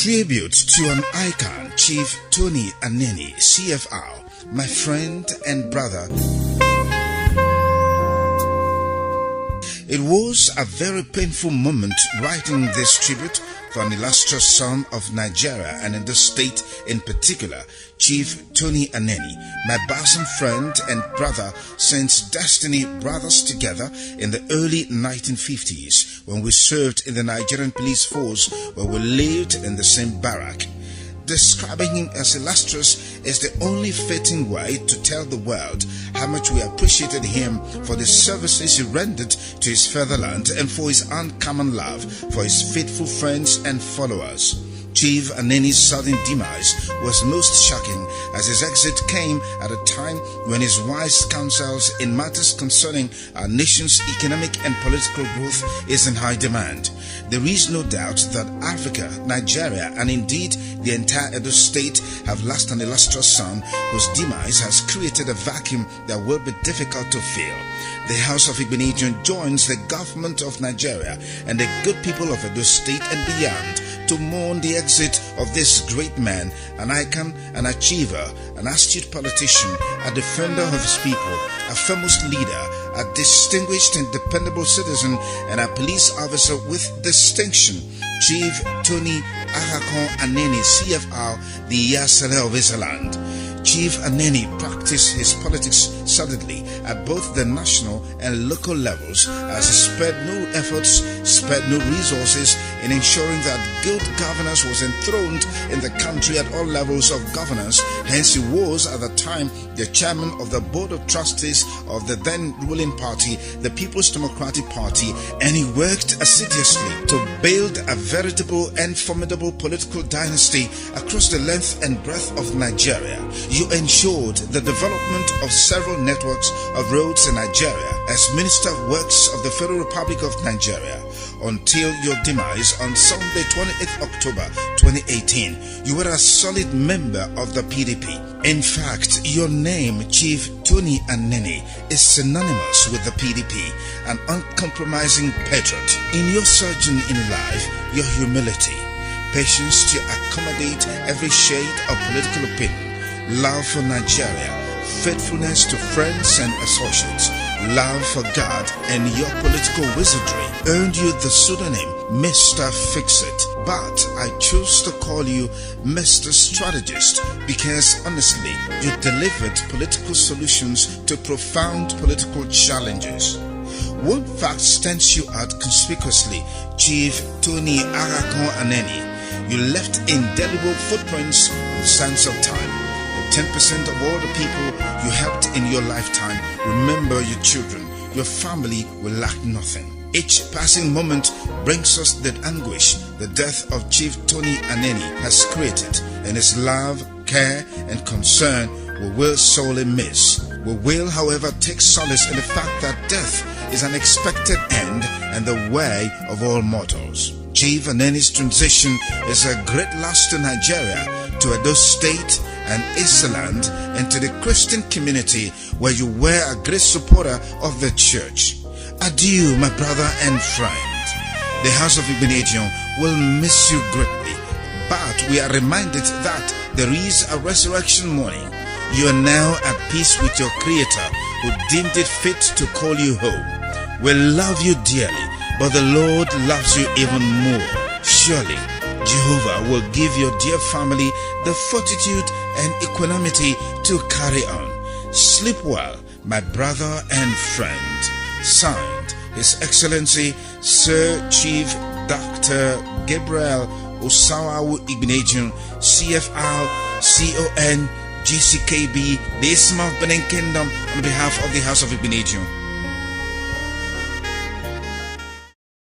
Tribute to an icon, Chief Tony Anenih, CFR, my friend and brother. It was a very painful moment writing this tribute for an illustrious son of Nigeria and in the state in particular, Chief Tony Anenih, my bosom friend and brother since destiny brought us together in the early 1950s when we served in the Nigerian police force where we lived in the same barrack. Describing him as illustrious is the only fitting way to tell the world how much we appreciated him for the services he rendered to his fatherland and for his uncommon love for his faithful friends and followers. Chief Anenih's sudden demise was most shocking as his exit came at a time when his wise counsels in matters concerning our nation's economic and political growth is in high demand. There is no doubt that Africa, Nigeria, and indeed the entire Edo state have lost an illustrious son whose demise has created a vacuum that will be difficult to fill. The House of Igbinedion joins the government of Nigeria and the good people of Edo state and beyond to mourn the exit of this great man, an icon, an achiever, an astute politician, a defender of his people, a famous leader, a distinguished and dependable citizen, and a police officer with distinction, Chief Tony Anenih, CFR, the Yasele of his land. Chief Anenih practiced his politics solidly at both the national and local levels as he spared no efforts, spared no resources in ensuring that good governance was enthroned in the country at all levels of governance. Hence he was at the time the chairman of the board of trustees of the then ruling party, the People's Democratic Party, and he worked assiduously to build a veritable and formidable political dynasty across the length and breadth of Nigeria. You ensured the development of several networks of roads in Nigeria as Minister of Works of the Federal Republic of Nigeria until your demise on Sunday 28th October 2018. You were a solid member of the PDP. In fact, your name, Chief Tony Anenih, is synonymous with the PDP, an uncompromising patriot. In your sojourn in life, your humility, patience to accommodate every shade of political opinion, love for Nigeria, faithfulness to friends and associates, love for God, and your political wizardry earned you the pseudonym Mr. Fix-It. But I choose to call you Mr. Strategist because honestly, you delivered political solutions to profound political challenges. One fact stands you out conspicuously, Chief Tony Anenih. You left indelible footprints on sands of time. 10% of all the people you helped in your lifetime, remember your children, your family will lack nothing. Each passing moment brings us the anguish the death of Chief Tony Anenih has created, and his love, care, and concern we will sorely miss. We will, however, take solace in the fact that death is an expected end and the way of all mortals. Chief Anenie's transition is a great loss to Nigeria, to Edo State and Iceland, and to the Christian community where you were a great supporter of the church. Adieu, my brother and friend. The House of Igbinedion will miss you greatly, but we are reminded that there is a resurrection morning. You are now at peace with your Creator who deemed it fit to call you home. We love you dearly, but the Lord loves you even more. Surely, Jehovah will give your dear family the fortitude and equanimity to carry on. Sleep well, my brother and friend. Signed, His Excellency Sir Chief Dr. Gabriel Osawawu Igbinedion, CFR, CON, GCKB, the Islam of Benin Kingdom, on behalf of the House of Igbinedion.